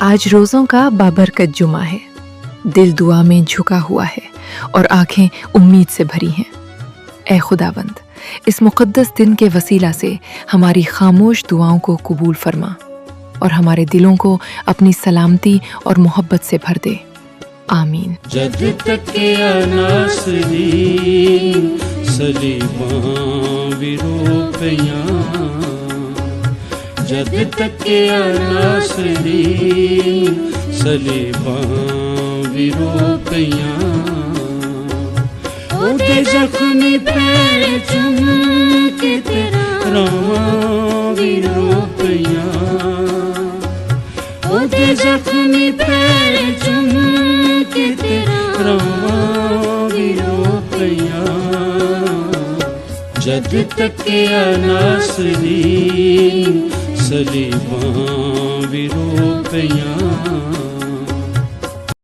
आज रोज़ों का बाबरकत जुमा है, दिल दुआ में झुका हुआ है और आंखें उम्मीद से भरी हैं। ए खुदावंद, इस मुक़द्दस दिन के वसीला से हमारी खामोश दुआओं को कबूल फरमा और हमारे दिलों को अपनी सलामती और मोहब्बत से भर दे। आमीन। जद तक नासरी सलीबां विरोपियां, जद तक नासरी सलीबां विरोपियां, ओदे जख्मी पैर चुम के तेरा रावां विरोपियां, ओदे जख्मी पैर चुम के तेरा रावां विरोपियां, जद तक नासरी सलीबां विरोपियां।